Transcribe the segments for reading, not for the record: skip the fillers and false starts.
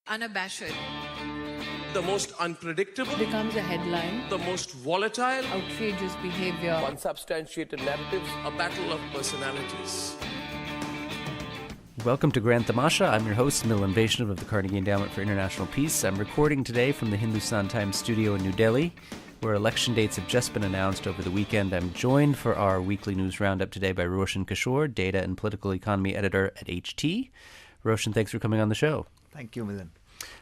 unabashed, the most unpredictable, becomes a headline, the most volatile, outrageous behavior, unsubstantiated narratives, a battle of personalities. Welcome to Grand Tamasha. I'm your host, Milan Vaishnav of the Carnegie Endowment for International Peace. I'm recording today from the Hindustan Times studio in New Delhi, where election dates have just been announced over the weekend. I'm joined for our weekly news roundup today by Roshan Kishore, data and political economy editor at HT. Roshan, thanks for coming on the show. Thank you, Milan.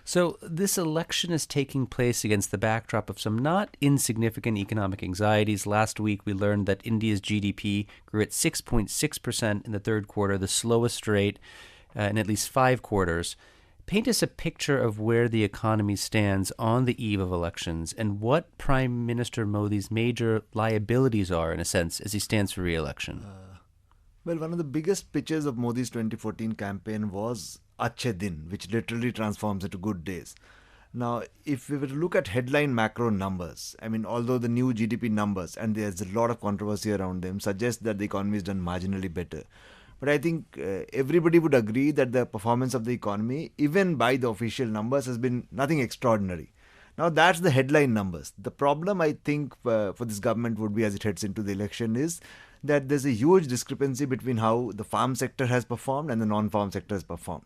So this election is taking place against the backdrop of some not insignificant economic anxieties. Last week, we learned that India's GDP grew at 6.6% in the third quarter, the slowest rate in at least 5 quarters. Paint us a picture of where the economy stands on the eve of elections and what Prime Minister Modi's major liabilities are, in a sense, as he stands for re-election. Well, one of the biggest pitches of Modi's 2014 campaign was Achhe Din, which literally transforms into good days. Now, if we were to look at headline macro numbers, although the new GDP numbers, and there's a lot of controversy around them, suggest that the economy is done marginally better. But I think everybody would agree that the performance of the economy, even by the official numbers, has been nothing extraordinary. Now, that's the headline numbers. The problem, I think, for this government would be as it heads into the election is that there's a huge discrepancy between how the farm sector has performed and the non-farm sector has performed.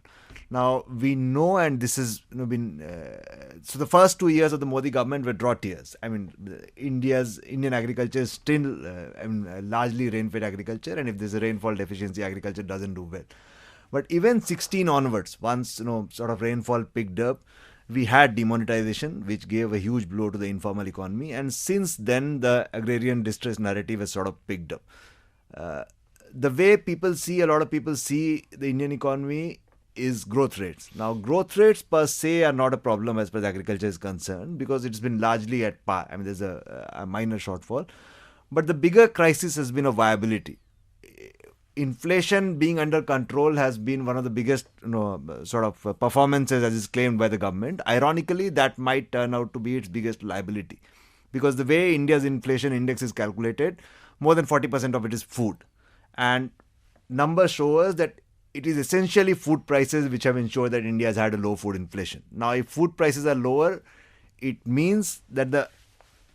Now, we know, and this has been... so the first 2 years of the Modi government were drought years. Indian agriculture is still largely rain-fed agriculture, and if there's a rainfall deficiency, agriculture doesn't do well. But even 16 onwards, once sort of rainfall picked up, we had demonetization, which gave a huge blow to the informal economy. And since then, the agrarian distress narrative has sort of picked up. The way a lot of people see the Indian economy is growth rates. Now, growth rates per se are not a problem as far as agriculture is concerned because it's been largely at par. There's a minor shortfall. But the bigger crisis has been of viability. Inflation being under control has been one of the biggest performances as is claimed by the government. Ironically, that might turn out to be its biggest liability because the way India's inflation index is calculated, more than 40% of it is food. And numbers show us that it is essentially food prices which have ensured that India has had a low food inflation. Now, if food prices are lower, it means that the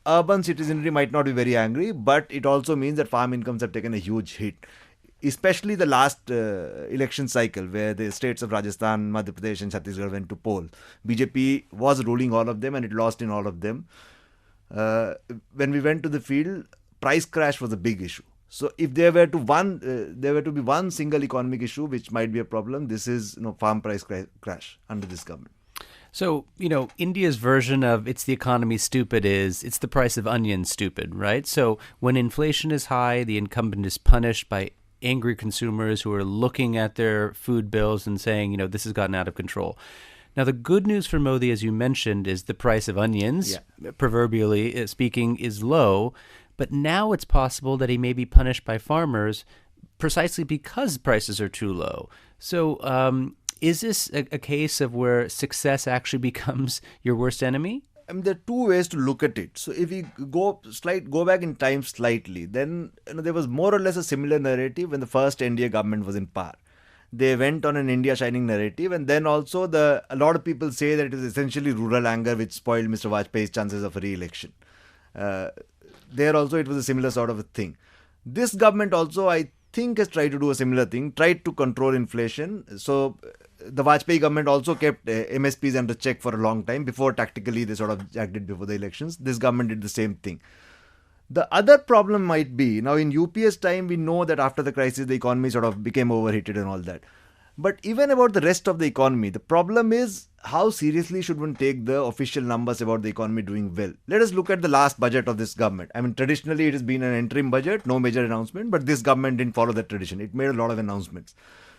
urban citizenry might not be very angry, but it also means that farm incomes have taken a huge hit. Especially the last election cycle where the states of Rajasthan, Madhya Pradesh and Chhattisgarh went to poll. BJP was ruling all of them and it lost in all of them. When we went to the field, price crash was a big issue. So if there were to be one single economic issue which might be a problem, this is farm price crash under this government. So, India's version of it's the economy stupid is it's the price of onions stupid, right? So when inflation is high, the incumbent is punished by angry consumers who are looking at their food bills and saying, this has gotten out of control. Now, the good news for Modi, as you mentioned, is the price of onions, proverbially speaking, is low. But now it's possible that he may be punished by farmers precisely because prices are too low. So is this a case of where success actually becomes your worst enemy? There are two ways to look at it. So if we go back in time slightly, then there was more or less a similar narrative when the first NDA government was in power. They went on an India shining narrative, and then also a lot of people say that it is essentially rural anger which spoiled Mr. Vajpayee's chances of a re-election. There also it was a similar sort of a thing. This government also, I think, has tried to do a similar thing, tried to control inflation. So the Vajpayee government also kept MSPs under check for a long time before tactically they sort of jacked it before the elections. This government did the same thing. The other problem might be, now in UPA's time, we know that after the crisis, the economy sort of became overheated and all that. But even about the rest of the economy, the problem is how seriously should one take the official numbers about the economy doing well? Let us look at the last budget of this government. Traditionally it has been an interim budget, no major announcement, but this government didn't follow that tradition. It made a lot of announcements.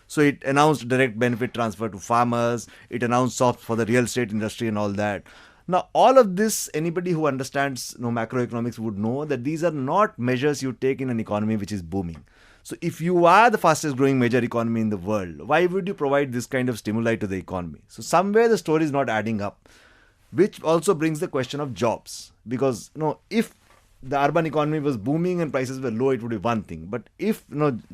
So it announced direct benefit transfer to farmers, it announced SOPs for the real estate industry and all that. Now, all of this, anybody who understands macroeconomics would know that these are not measures you take in an economy which is booming. So if you are the fastest growing major economy in the world, why would you provide this kind of stimuli to the economy? So somewhere the story is not adding up, which also brings the question of jobs. Because if the urban economy was booming and prices were low, it would be one thing. But if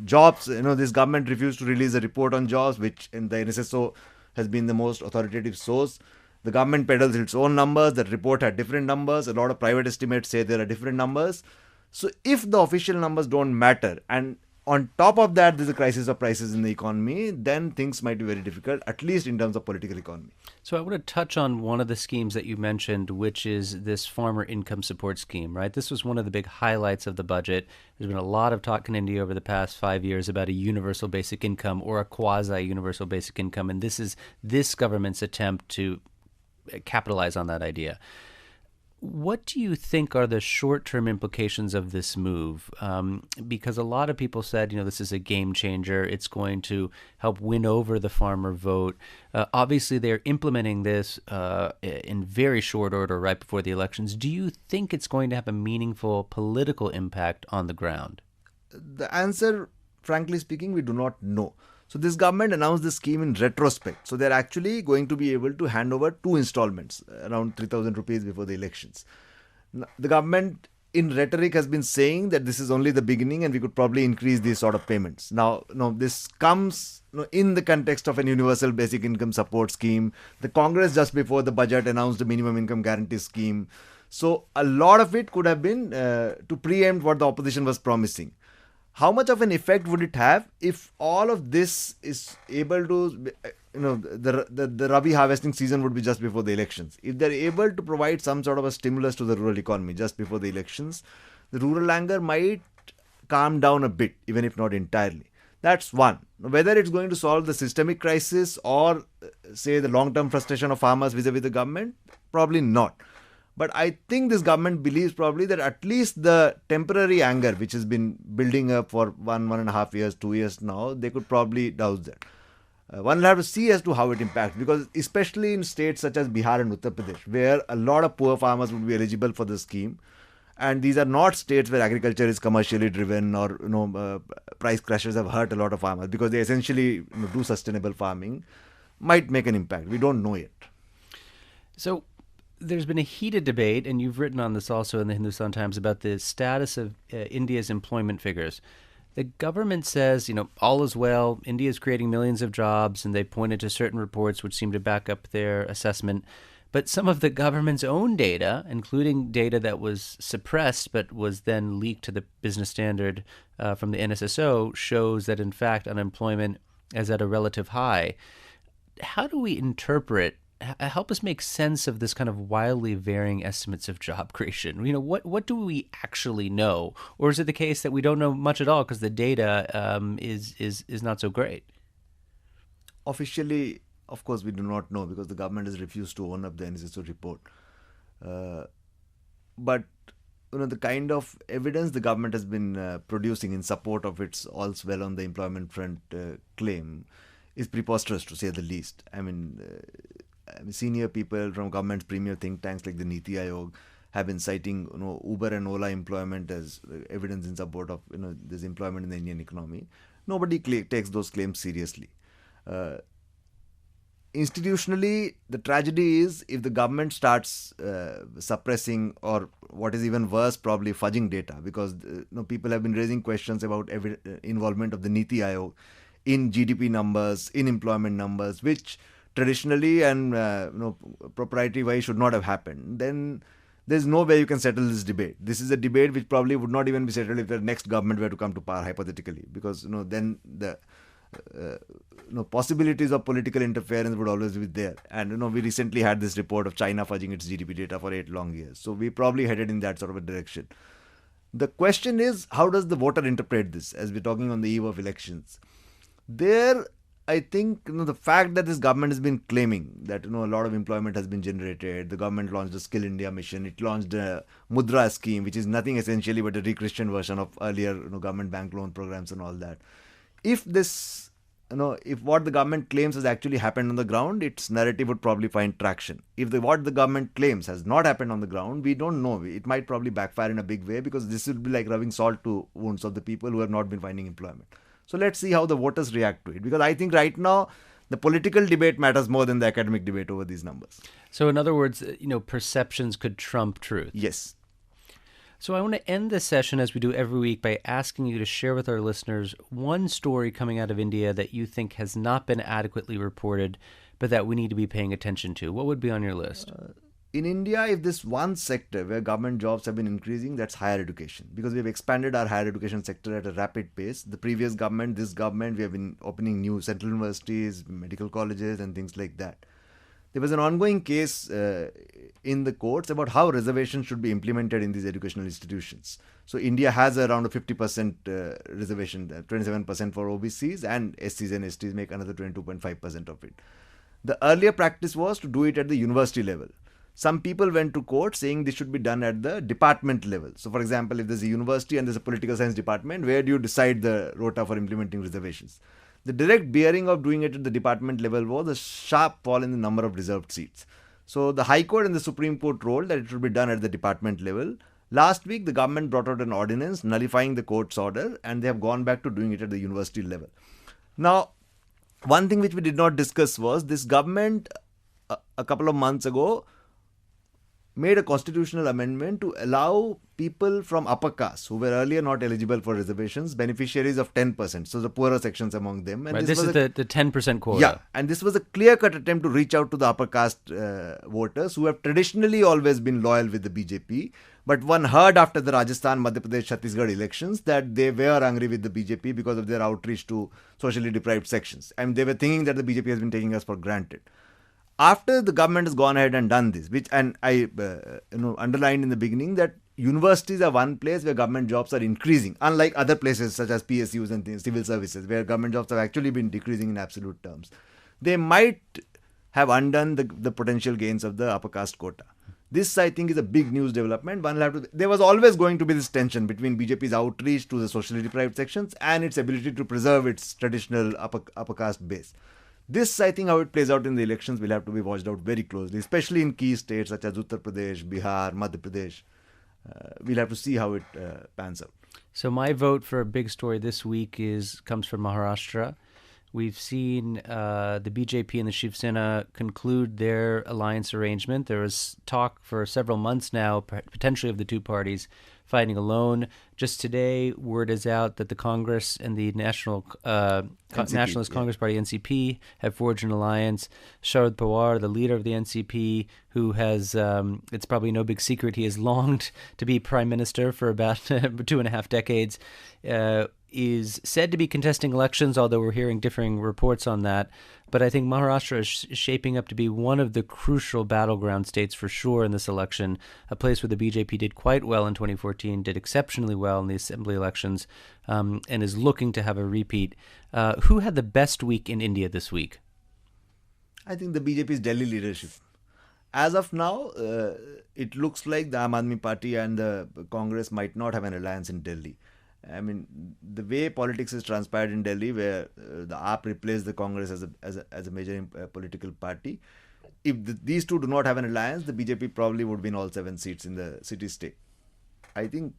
jobs, this government refused to release a report on jobs, which in the NSSO has been the most authoritative source. The government peddles its own numbers. That report had different numbers. A lot of private estimates say there are different numbers. So if the official numbers don't matter, and on top of that there's a crisis of prices in the economy, then things might be very difficult, at least in terms of political economy. So I want to touch on one of the schemes that you mentioned, which is this farmer income support scheme, right? This was one of the big highlights of the budget. There's been a lot of talk in India over the past 5 years about a universal basic income or a quasi-universal basic income, and this is this government's attempt to capitalize on that idea. What do you think are the short-term implications of this move? Because a lot of people said, this is a game changer. It's going to help win over the farmer vote. Obviously, they're implementing this in very short order right before the elections. Do you think it's going to have a meaningful political impact on the ground? The answer, frankly speaking, we do not know. So this government announced this scheme in retrospect. So they're actually going to be able to hand over 2 installments, around 3,000 rupees before the elections. Now, the government in rhetoric has been saying that this is only the beginning and we could probably increase these sort of payments. Now, this comes in the context of an universal basic income support scheme. The Congress just before the budget announced a minimum income guarantee scheme. So a lot of it could have been to preempt what the opposition was promising. How much of an effect would it have if all of this is able to, the Rabi harvesting season would be just before the elections. If they're able to provide some sort of a stimulus to the rural economy just before the elections, the rural anger might calm down a bit, even if not entirely. That's one. Whether it's going to solve the systemic crisis or, say, the long-term frustration of farmers vis-a-vis the government, probably not. But I think this government believes probably that at least the temporary anger which has been building up for 1.5 years, 2 years now, they could probably douse that. One will have to see as to how it impacts, because especially in states such as Bihar and Uttar Pradesh, where a lot of poor farmers would be eligible for the scheme, and these are not states where agriculture is commercially driven or price crashes have hurt a lot of farmers because they essentially do sustainable farming, might make an impact. We don't know yet. So there's been a heated debate, and you've written on this also in the Hindustan Times, about the status of India's employment figures. The government says, all is well, India is creating millions of jobs, and they pointed to certain reports which seem to back up their assessment. But some of the government's own data, including data that was suppressed but was then leaked to the Business Standard from the NSSO, shows that, in fact, unemployment is at a relative high. How do we interpret, help us make sense of this kind of wildly varying estimates of job creation? What do we actually know? Or is it the case that we don't know much at all because the data is not so great? Officially, of course, we do not know because the government has refused to own up the NSSO report. But the kind of evidence the government has been producing in support of its all's well on the employment front claim is preposterous, to say the least. Senior people from government's premier think tanks like the Niti Aayog have been citing Uber and Ola employment as evidence in support of this employment in the Indian economy. Nobody takes those claims seriously. Institutionally, the tragedy is if the government starts suppressing, or what is even worse, probably fudging data, because people have been raising questions about involvement of the Niti Aayog in GDP numbers, in employment numbers, which traditionally and proprietary wise should not have happened. Then there's no way you can settle this debate. This is a debate which probably would not even be settled if the next government were to come to power, hypothetically, because then the possibilities of political interference would always be there. And we recently had this report of China fudging its GDP data for 8 long years. So we probably headed in that sort of a direction. The question is, how does the voter interpret this, as we're talking on the eve of elections? There, I think the fact that this government has been claiming that a lot of employment has been generated. The government launched the Skill India mission. It launched a Mudra scheme, which is nothing essentially but a re-Christian version of earlier government bank loan programs and all that. If this, if what the government claims has actually happened on the ground, its narrative would probably find traction. If what the government claims has not happened on the ground, we don't know. It might probably backfire in a big way, because this would be like rubbing salt to wounds of the people who have not been finding employment. So let's see how the voters react to it, because I think right now the political debate matters more than the academic debate over these numbers. So in other words, perceptions could trump truth. Yes. So I want to end this session, as we do every week, by asking you to share with our listeners one story coming out of India that you think has not been adequately reported, but that we need to be paying attention to? What would be on your list? In India, if this one sector where government jobs have been increasing, that's higher education. Because we've expanded our higher education sector at a rapid pace. The previous government, this government, we have been opening new central universities, medical colleges and things like that. There was an ongoing case in the courts about how reservations should be implemented in these educational institutions. So India has around a 50% reservation, 27% for OBCs, and SCs and STs make another 22.5% of it. The earlier practice was to do it at the university level. Some people went to court saying this should be done at the department level. So, for example, if there's a university and there's a political science department, where do you decide the rota for implementing reservations? The direct bearing of doing it at the department level was a sharp fall in the number of reserved seats. So, the High Court and the Supreme Court ruled that it should be done at the department level. Last week, the government brought out an ordinance nullifying the court's order, and they have gone back to doing it at the university level. Now, one thing which we did not discuss was this government a couple of months ago made a constitutional amendment to allow people from upper castes who were earlier not eligible for reservations, beneficiaries of 10%, so the poorer sections among them. And Right, this is the 10% quota. Yeah, and this was a clear-cut attempt to reach out to the upper caste voters who have traditionally always been loyal with the BJP. But one heard after the Rajasthan, Madhya Pradesh, Chhattisgarh elections that they were angry with the BJP because of their outreach to socially deprived sections. And they were thinking that the BJP has been taking us for granted. After the government has gone ahead and done this, which and I underlined in the beginning that universities are one place where government jobs are increasing, unlike other places such as PSUs and civil services where government jobs have actually been decreasing in absolute terms. They might have undone the potential gains of the upper caste quota. This, I think, is a big news development. There was always going to be this tension between BJP's outreach to the socially deprived sections and its ability to preserve its traditional upper caste base. This, I think, how it plays out in the elections will have to be watched out very closely, especially in key states such as Uttar Pradesh, Bihar, Madhya Pradesh. We'll have to see how it pans out. So my vote for a big story this week comes from Maharashtra. We've seen the BJP and the Shiv Sena conclude their alliance arrangement. There was talk for several months now, potentially of the two parties fighting alone. Just today, word is out that the Congress and the Nationalist Congress Party, NCP, have forged an alliance. Sharad Pawar, the leader of the NCP, who has, it's probably no big secret, he has longed to be prime minister for about 2.5 decades, is said to be contesting elections, although we're hearing differing reports on that. But I think Maharashtra is shaping up to be one of the crucial battleground states for sure in this election, a place where the BJP did quite well in 2014, did exceptionally well in the assembly elections, and is looking to have a repeat. Who had the best week in India this week? I think the BJP's Delhi leadership. As of now, it looks like the Aam Aadmi Party and the Congress might not have an alliance in Delhi. I mean, the way politics is transpired in Delhi, where the AAP replaced the Congress as a major political party, if these two do not have an alliance, the BJP probably would win all 7 seats in the city-state. I think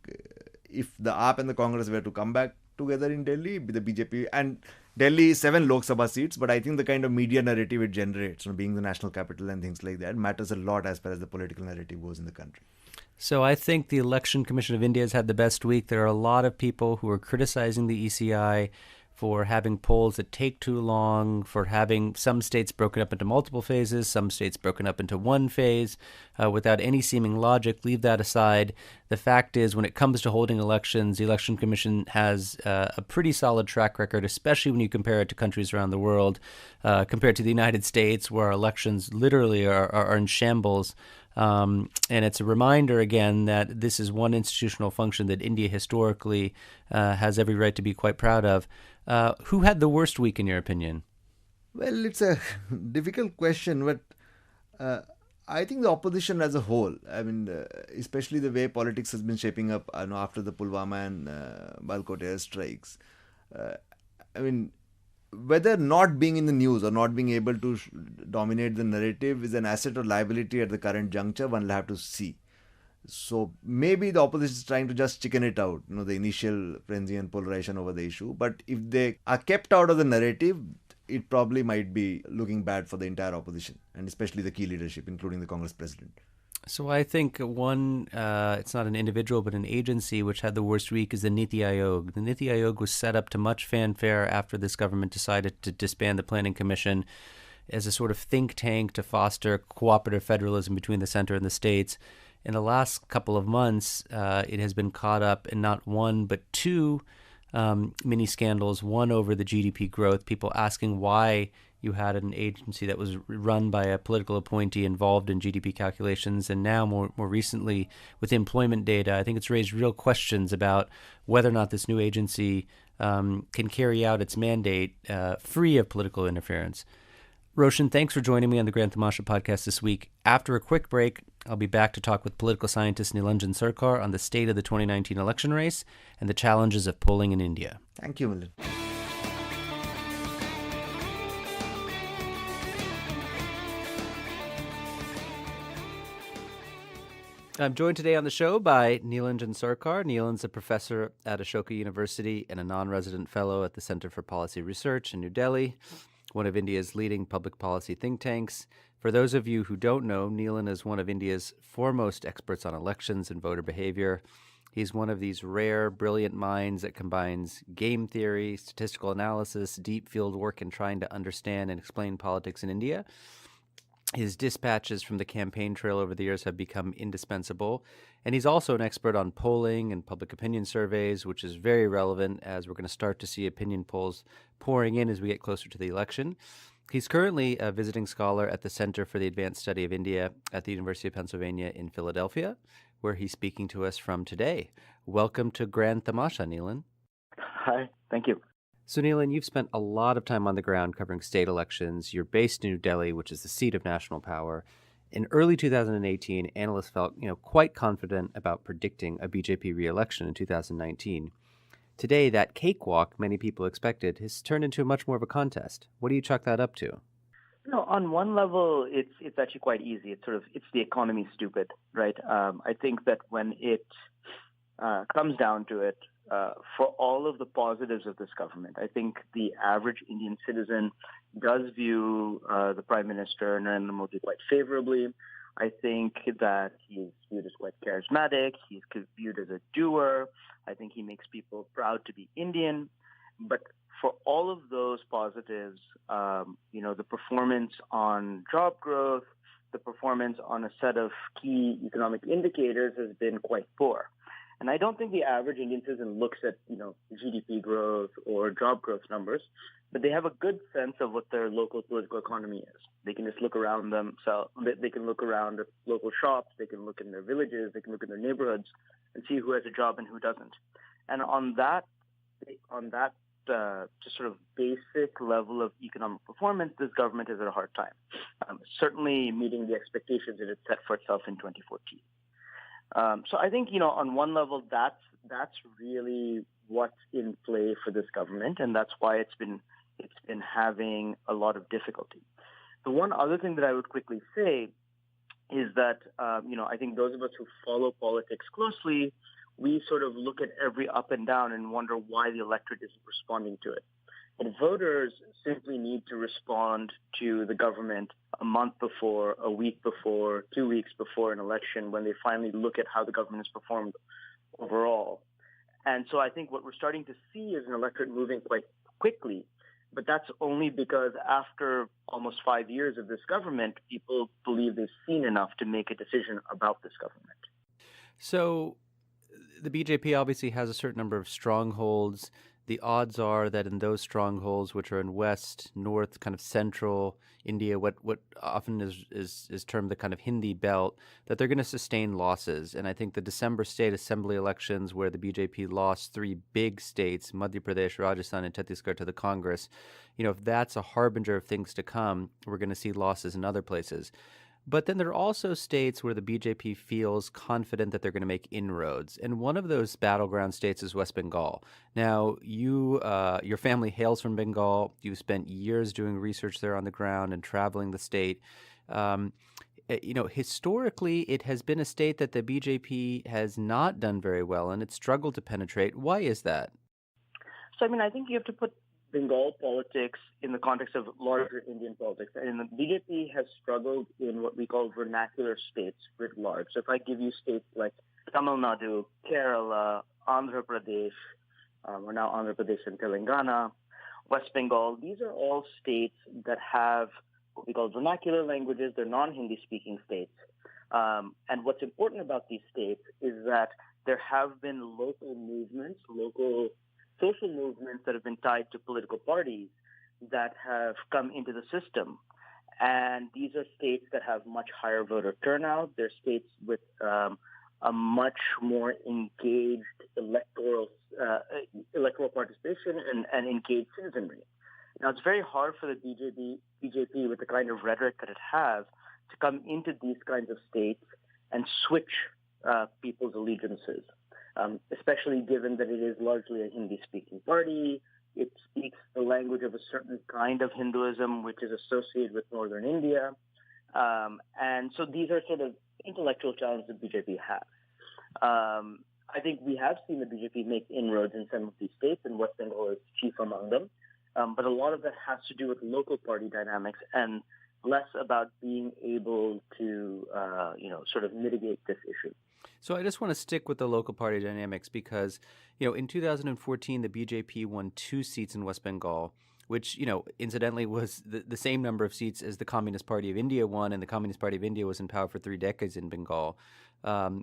if the AAP and the Congress were to come back together in Delhi, the BJP, and Delhi is 7 Lok Sabha seats, but I think the kind of media narrative it generates, being the national capital and things like that, matters a lot as far as the political narrative goes in the country. So I think the Election Commission of India has had the best week. There are a lot of people who are criticizing the ECI for having polls that take too long, for having some states broken up into multiple phases, some states broken up into one phase, without any seeming logic. Leave that aside. The fact is, when it comes to holding elections, the Election Commission has a pretty solid track record, especially when you compare it to countries around the world, compared to the United States, where our elections literally are in shambles. And it's a reminder, again, that this is one institutional function that India historically has every right to be quite proud of. Who had the worst week, in your opinion? Well, it's a difficult question, but I think the opposition as a whole, I mean, especially the way politics has been shaping up after the Pulwama and Balkot airstrikes. I mean, whether not being in the news or not being able to dominate the narrative is an asset or liability at the current juncture, one will have to see. So maybe the opposition is trying to just chicken it out, the initial frenzy and polarization over the issue. But if they are kept out of the narrative, it probably might be looking bad for the entire opposition, and especially the key leadership, including the Congress president. So I think one, it's not an individual, but an agency which had the worst week is the Niti Aayog. The Niti Aayog was set up to much fanfare after this government decided to disband the Planning Commission. as a sort of think tank to foster cooperative federalism between the center and the states. In the last couple of months, it has been caught up in not one but two mini scandals, one over the GDP growth, people asking why you had an agency that was run by a political appointee involved in GDP calculations, and now more recently with employment data. I think it's raised real questions about whether or not this new agency can carry out its mandate free of political interference. Roshan, thanks for joining me on the Grand Tamasha podcast this week. After a quick break, I'll be back to talk with political scientist Neelanjan Sircar on the state of the 2019 election race and the challenges of polling in India. Thank you, Milan. I'm joined today on the show by Neelanjan Sircar. Neelan's a professor at Ashoka University and a non-resident fellow at the Center for Policy Research in New Delhi, one of India's leading public policy think tanks. For those of you who don't know, Neelan is one of India's foremost experts on elections and voter behavior. He's one of these rare, brilliant minds that combines game theory, statistical analysis, deep field work in trying to understand and explain politics in India. His dispatches from the campaign trail over the years have become indispensable. And he's also an expert on polling and public opinion surveys, which is very relevant as we're going to start to see opinion polls pouring in as we get closer to the election. He's currently a visiting scholar at the Center for the Advanced Study of India at the University of Pennsylvania in Philadelphia, where he's speaking to us from today. Welcome to Grand Tamasha, Neelan. Hi, thank you. So, Neelan, you've spent a lot of time on the ground covering state elections. You're based in New Delhi, which is the seat of national power. In early 2018, analysts felt, quite confident about predicting a BJP re-election in 2019. Today, that cakewalk many people expected has turned into much more of a contest. What do you chalk that up to? On one level, it's actually quite easy. It's the economy stupid, right? I think that when it comes down to it, for all of the positives of this government, I think the average Indian citizen does view the Prime Minister, Narendra Modi, quite favorably. I think that he's viewed as quite charismatic. He's viewed as a doer. I think he makes people proud to be Indian. But for all of those positives, the performance on job growth, the performance on a set of key economic indicators has been quite poor. And I don't think the average Indian citizen looks at, GDP growth or job growth numbers, but they have a good sense of what their local political economy is. They can just look around themselves. They can look around at local shops. They can look in their villages. They can look in their neighborhoods and see who has a job and who doesn't. And on that just sort of basic level of economic performance, this government is at a hard time. Certainly meeting the expectations that it set for itself in 2014. So I think, on one level, that's really what's in play for this government, and that's why it's been having a lot of difficulty. The one other thing that I would quickly say is that, I think those of us who follow politics closely, we sort of look at every up and down and wonder why the electorate isn't responding to it. And voters simply need to respond to the government a month before, a week before, 2 weeks before an election, when they finally look at how the government has performed overall. And so I think what we're starting to see is an electorate moving quite quickly. But that's only because after almost 5 years of this government, people believe they've seen enough to make a decision about this government. So the BJP obviously has a certain number of strongholds. The odds are that in those strongholds, which are in west, north, kind of central India, what often is termed the kind of Hindi belt, that they're going to sustain losses. And I think the December state assembly elections, where the BJP lost three big states, Madhya Pradesh, Rajasthan, and Chhattisgarh, to the Congress, if that's a harbinger of things to come, we're going to see losses in other places. But then there are also states where the BJP feels confident that they're going to make inroads. And one of those battleground states is West Bengal. Now, your family hails from Bengal. You spent years doing research there on the ground and traveling the state. Historically, it has been a state that the BJP has not done very well in. It's struggled to penetrate. Why is that? So, I think you have to put Bengal politics in the context of larger Indian politics. And the BJP has struggled in what we call vernacular states writ large. So if I give you states like Tamil Nadu, Kerala, Andhra Pradesh, or now Andhra Pradesh and Telangana, West Bengal, these are all states that have what we call vernacular languages. They're non-Hindi speaking states. And what's important about these states is that there have been local movements, local social movements that have been tied to political parties that have come into the system. And these are states that have much higher voter turnout. They're states with a much more engaged electoral participation and engaged citizenry. Now, it's very hard for the BJP with the kind of rhetoric that it has to come into these kinds of states and switch people's allegiances, especially given that it is largely a Hindi-speaking party. It speaks the language of a certain kind of Hinduism, which is associated with northern India. And so these are sort of intellectual challenges the BJP has. I think we have seen the BJP make inroads in some of these states, and West Bengal is chief among them. But a lot of that has to do with local party dynamics and less about being able to, sort of mitigate this issue. So I just want to stick with the local party dynamics because, in 2014, the BJP won 2 seats in West Bengal, which, incidentally was the same number of seats as the Communist Party of India won, and the Communist Party of India was in power for 3 decades in Bengal,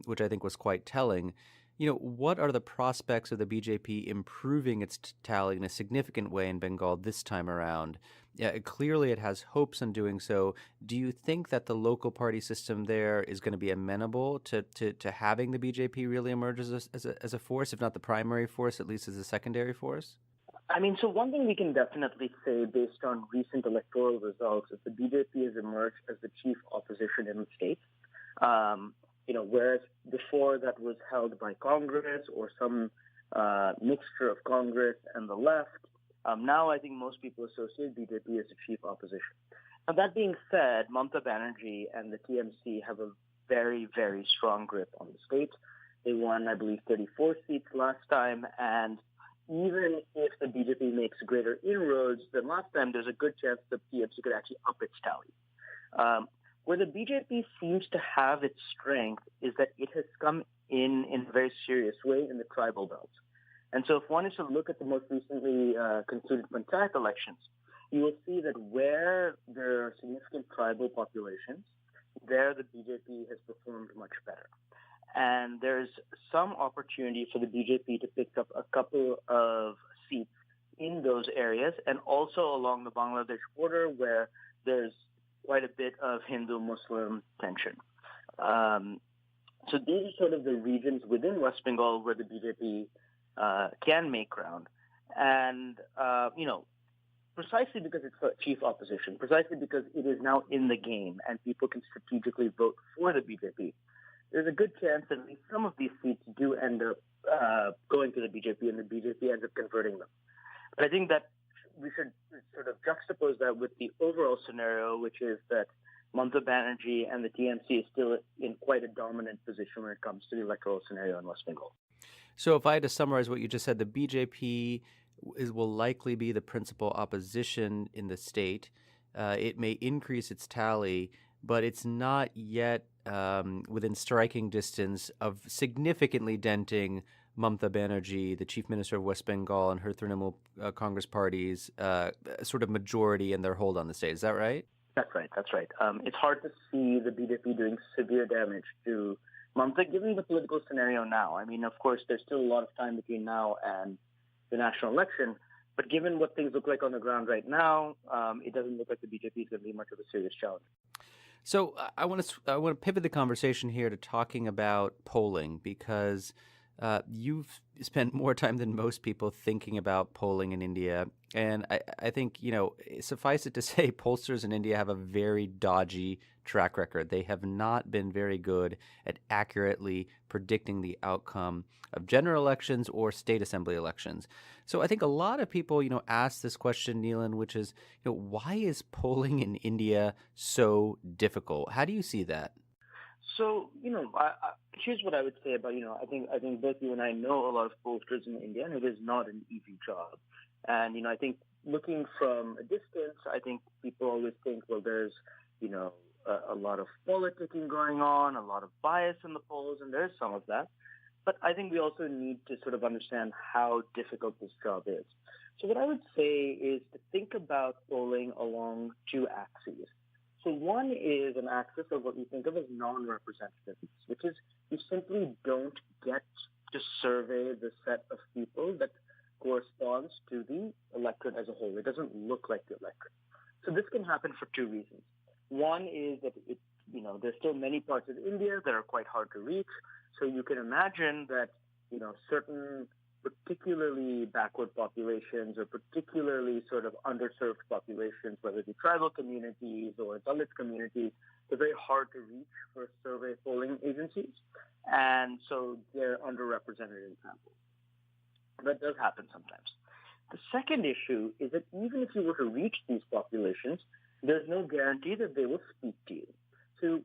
which I think was quite telling. What are the prospects of the BJP improving its tally in a significant way in Bengal this time around? Clearly, it has hopes on doing so. Do you think that the local party system there is going to be amenable to having the BJP really emerge as a force, if not the primary force, at least as a secondary force? I mean, so one thing we can definitely say based on recent electoral results is the BJP has emerged as the chief opposition in the state. Whereas before that was held by Congress or some mixture of Congress and the left, now I think most people associate BJP as the chief opposition. Now, that being said, Mamata Banerjee and the TMC have a very, very strong grip on the state. They won, I believe, 34 seats last time, and even if the BJP makes greater inroads than last time, there's a good chance the TMC could actually up its tally. Where the BJP seems to have its strength is that it has come in a very serious way in the tribal belts. And so if one is to look at the most recently concluded Panchayat elections, you will see that where there are significant tribal populations, there the BJP has performed much better. And there's some opportunity for the BJP to pick up a couple of seats in those areas, and also along the Bangladesh border where there's quite a bit of Hindu-Muslim tension. So these are sort of the regions within West Bengal where the BJP can make ground. And, precisely because it's a chief opposition, precisely because it is now in the game and people can strategically vote for the BJP, there's a good chance that at least some of these seats do end up going to the BJP and the BJP ends up converting them. But I think that we should sort of juxtapose that with the overall scenario, which is that Mamata Banerjee and the TMC is still in quite a dominant position when it comes to the electoral scenario in West Bengal. So if I had to summarize what you just said, the BJP will likely be the principal opposition in the state. It may increase its tally, but it's not yet within striking distance of significantly denting Mamata Banerjee, the chief minister of West Bengal, and her Trinamool Congress party's sort of majority and their hold on the state. Is that right? That's right. It's hard to see the BJP doing severe damage to Mamata, given the political scenario now. I mean, of course, there's still a lot of time between now and the national election, but given what things look like on the ground right now, it doesn't look like the BJP is going to be much of a serious challenge. So I want to pivot the conversation here to talking about polling, because you've spent more time than most people thinking about polling in India. And I think, suffice it to say, pollsters in India have a very dodgy track record. They have not been very good at accurately predicting the outcome of general elections or state assembly elections. So I think a lot of people, ask this question, Neelan, which is, why is polling in India so difficult? How do you see that? So, here's what I would say about, I think both you and I know a lot of pollsters in India, and it is not an easy job. And, I think looking from a distance, I think people always think, well, there's, a lot of politicking going on, a lot of bias in the polls, and there's some of that. But I think we also need to sort of understand how difficult this job is. So what I would say is to think about polling along 2 axes. So one is an axis of what we think of as non-representativeness, which is you simply don't get to survey the set of people that corresponds to the electorate as a whole. It doesn't look like the electorate. So this can happen for two reasons. One is that there's still many parts of India that are quite hard to reach. So you can imagine that, certain particularly backward populations or particularly sort of underserved populations, whether it be tribal communities or Dalit communities, they're very hard to reach for survey polling agencies. And so they're underrepresented in samples. That does happen sometimes. The second issue is that even if you were to reach these populations, there's no guarantee that they will speak to you. So,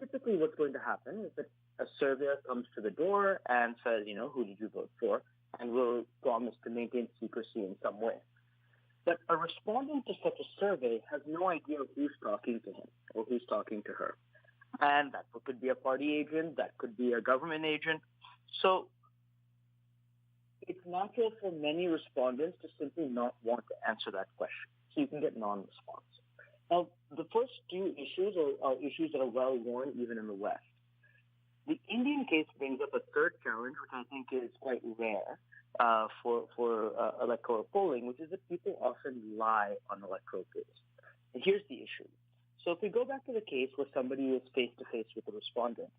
typically what's going to happen is that a surveyor comes to the door and says, who did you vote for? And will promise to maintain secrecy in some way. But a respondent to such a survey has no idea who's talking to him or who's talking to her. And that could be a party agent, that could be a government agent. So it's natural for many respondents to simply not want to answer that question. So you can get non-response. Now, the first two issues are issues that are well known even in the West. The Indian case brings up a third challenge, which I think is quite rare for electoral polling, which is that people often lie on electoral polls. And here's the issue. So if we go back to the case where somebody is face-to-face with a respondent,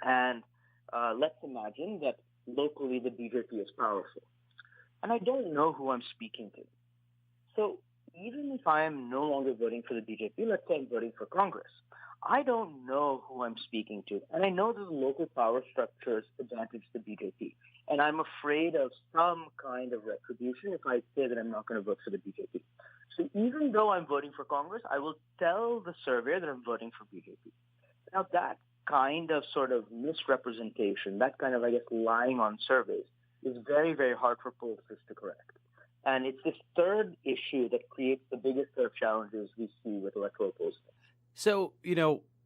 and let's imagine that locally the BJP is powerful, and I don't know who I'm speaking to. So even if I am no longer voting for the BJP, let's say I'm voting for Congress, I don't know who I'm speaking to. And I know that the local power structures advantage the BJP. And I'm afraid of some kind of retribution if I say that I'm not going to vote for the BJP. So even though I'm voting for Congress, I will tell the surveyor that I'm voting for BJP. Now that kind of sort of misrepresentation, that kind of, lying on surveys is very, very hard for pollsters to correct. And it's this third issue that creates the biggest set of challenges we see with electoral polling. So,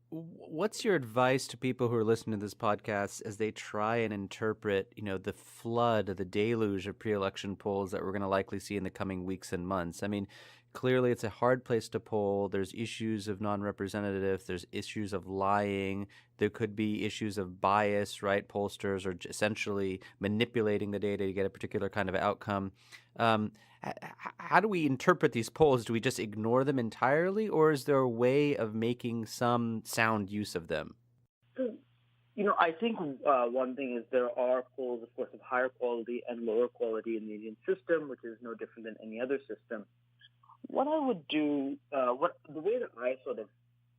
what's your advice to people who are listening to this podcast as they try and interpret, the flood, the deluge of pre-election polls that we're going to likely see in the coming weeks and months? I mean, clearly it's a hard place to poll. There's issues of non-representative. There's issues of lying. There could be issues of bias, right? Pollsters are essentially manipulating the data to get a particular kind of outcome. How do we interpret these polls? Do we just ignore them entirely, or is there a way of making some sound use of them? So, I think one thing is there are polls, of course, of higher quality and lower quality in the Indian system, which is no different than any other system. What I would do, the way that I sort of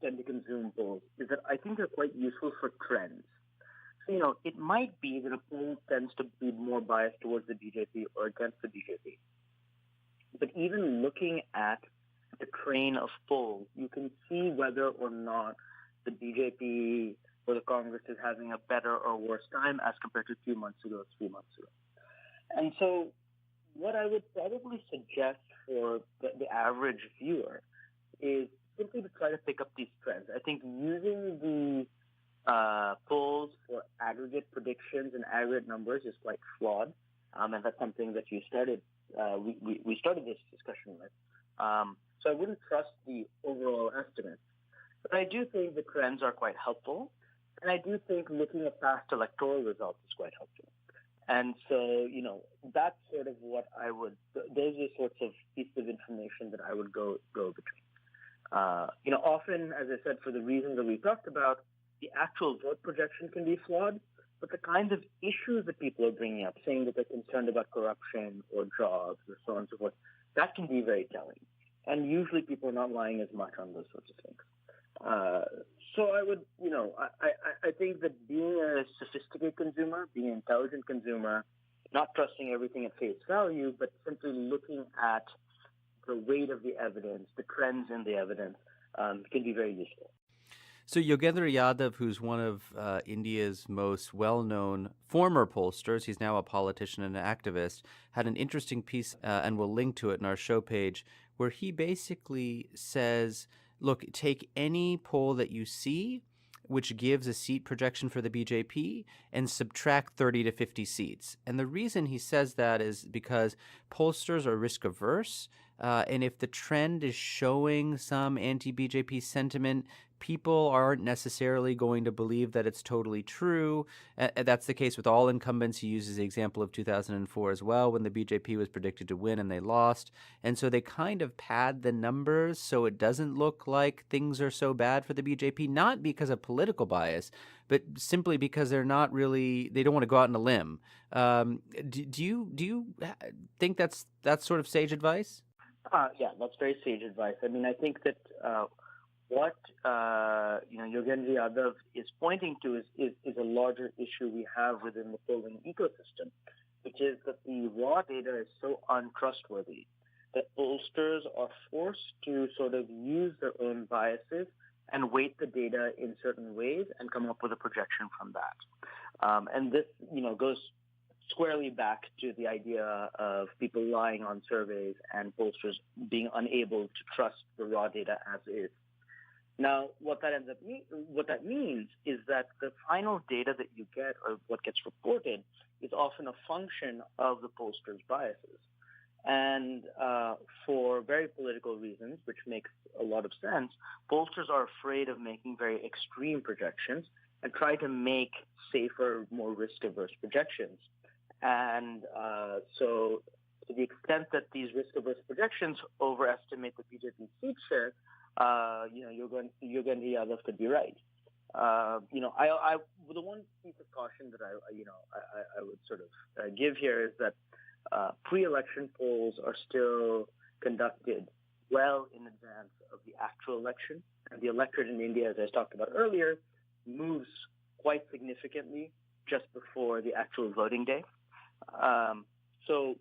tend to consume polls is that I think they're quite useful for trends. So, it might be that a poll tends to be more biased towards the BJP or against the BJP. But even looking at the train of polls, you can see whether or not the BJP or the Congress is having a better or worse time as compared to 2 months ago, 3 months ago. And so what I would probably suggest for the average viewer is simply to try to pick up these trends. I think using the polls for aggregate predictions and aggregate numbers is quite flawed, and that's something that you started. We started this discussion with. So I wouldn't trust the overall estimates. But I do think the trends are quite helpful. And I do think looking at past electoral results is quite helpful. And so, that's sort of what I would, those are the sorts of pieces of information that I would go between. Often, as I said, for the reasons that we talked about, the actual vote projection can be flawed. But the kinds of issues that people are bringing up, saying that they're concerned about corruption or jobs or so on and so forth, that can be very telling. And usually people are not lying as much on those sorts of things. So I would, I think that being a sophisticated consumer, being an intelligent consumer, not trusting everything at face value, but simply looking at the weight of the evidence, the trends in the evidence, can be very useful. So Yogendra Yadav, who's one of India's most well-known former pollsters, he's now a politician and an activist, had an interesting piece, and we'll link to it in our show page, where he basically says, look, take any poll that you see, which gives a seat projection for the BJP, and subtract 30 to 50 seats. And the reason he says that is because pollsters are risk-averse. And if the trend is showing some anti-BJP sentiment, people aren't necessarily going to believe that it's totally true. That's the case with all incumbents. He uses the example of 2004 as well, when the BJP was predicted to win and they lost. And so they kind of pad the numbers so it doesn't look like things are so bad for the BJP, not because of political bias, but simply because they don't want to go out on a limb. Do you think that's sort of sage advice? Yeah, that's very sage advice. I mean, I think that what Yogendra Yadav is pointing to is a larger issue we have within the polling ecosystem, which is that the raw data is so untrustworthy that pollsters are forced to sort of use their own biases and weight the data in certain ways and come up with a projection from that. And this, goes squarely back to the idea of people relying on surveys and pollsters being unable to trust the raw data as is. Now, what that means is that the final data that you get, or what gets reported, is often a function of the pollster's biases. And for very political reasons, which makes a lot of sense, pollsters are afraid of making very extreme projections and try to make safer, more risk-averse projections. And so to the extent that these risk-averse projections overestimate the BJP seat share, Yogendra Yadav could be right. The one piece of caution that I would sort of give here is that pre-election polls are still conducted well in advance of the actual election, and the electorate in India, as I talked about earlier, moves quite significantly just before the actual voting day. So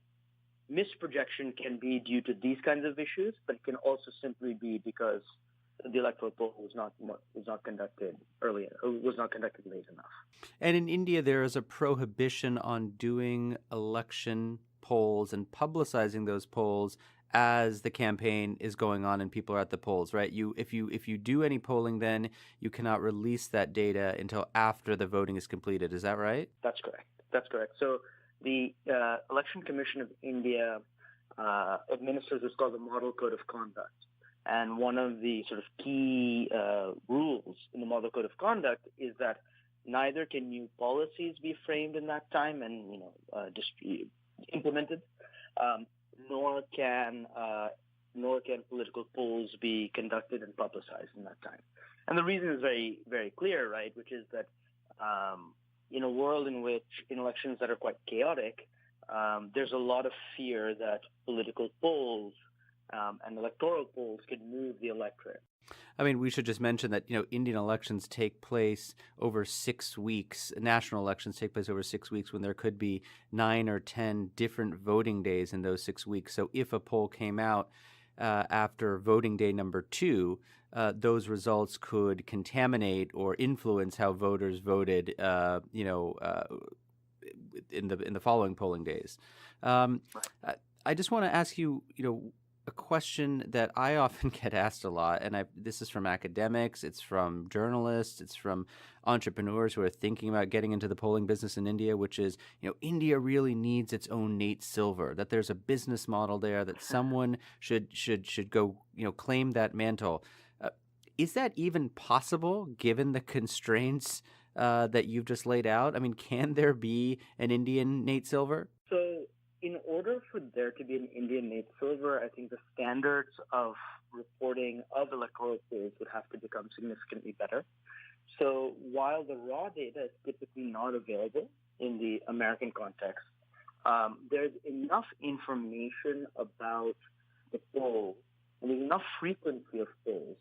misprojection can be due to these kinds of issues, but it can also simply be because the electoral poll was not conducted earlier, or was not conducted late enough. And in India, there is a prohibition on doing election polls and publicizing those polls as the campaign is going on and people are at the polls, right? If you do any polling, then you cannot release that data until after the voting is completed. Is that right? That's correct. So the Election Commission of India administers what's called the Model Code of Conduct. And one of the sort of key rules in the Model Code of Conduct is that neither can new policies be framed in that time and implemented, nor can political polls be conducted and publicized in that time. And the reason is very, very clear, right? Which is that in a world in elections that are quite chaotic, there's a lot of fear that political polls and electoral polls could move the electorate. I mean, we should just mention that, Indian elections take place over 6 weeks. National elections take place over 6 weeks when there could be 9 or 10 different voting days in those 6 weeks. So if a poll came out after voting day number 2, those results could contaminate or influence how voters voted, in the following polling days. I just want to ask you, a question that I often get asked a lot, and this is from academics, it's from journalists, it's from entrepreneurs who are thinking about getting into the polling business in India, which is, India really needs its own Nate Silver, that there's a business model there, that someone should go, claim that mantle. Is that even possible, given the constraints that you've just laid out? I mean, can there be an Indian Nate Silver? So, in order for there to be an Indian Nate Silver, I think the standards of reporting of electoral polls would have to become significantly better. So while the raw data is typically not available in the American context, there's enough information about the poll, and there's enough frequency of polls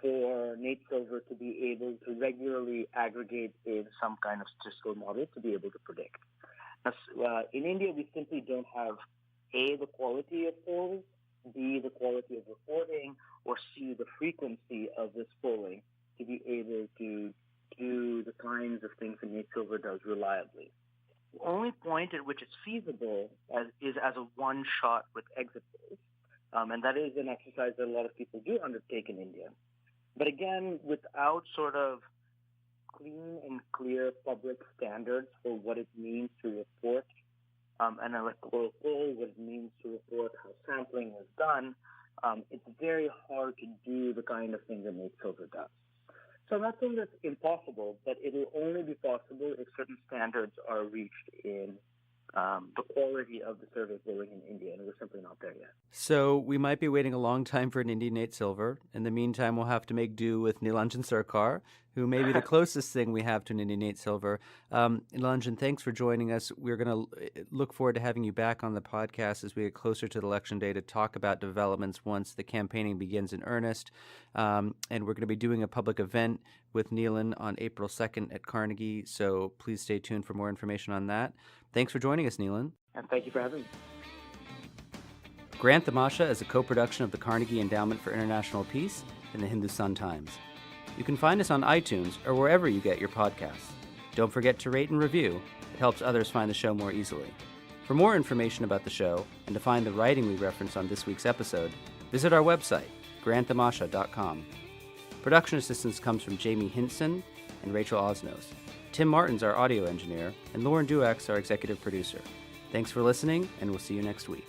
for Nate Silver to be able to regularly aggregate in some kind of statistical model to be able to predict. In India, we simply don't have A, the quality of polls, B, the quality of reporting, or C, the frequency of this polling to be able to do the kinds of things that Nate Silver does reliably. The only point at which it's feasible is as a one-shot with exit polls, and that is an exercise that a lot of people do undertake in India. But again, without sort of clean and clear public standards for what it means to report an electoral poll, what it means to report how sampling is done, it's very hard to do the kind of thing that Nate Silver does. So I'm not saying that's impossible, but it will only be possible if certain standards are reached in the quality of the survey polling in India, and we're simply not there yet. So we might be waiting a long time for an Indian Nate Silver. In the meantime, we'll have to make do with Neelanjan Sircar, who may be the closest thing we have to an Indian Nate Silver. Neelanjan, thanks for joining us. We're going to look forward to having you back on the podcast as we get closer to the election day to talk about developments once the campaigning begins in earnest. And we're going to be doing a public event with Neelan on April 2nd at Carnegie, so please stay tuned for more information on that. Thanks for joining us, Neelan. And thank you for having me. Grant Tamasha is a co-production of the Carnegie Endowment for International Peace and the Hindustan Times. You can find us on iTunes or wherever you get your podcasts. Don't forget to rate and review. It helps others find the show more easily. For more information about the show and to find the writing we reference on this week's episode, visit our website, granttamasha.com. Production assistance comes from Jamie Hinson and Rachel Osnos. Tim Martin's our audio engineer, and Lauren Duax our executive producer. Thanks for listening, and we'll see you next week.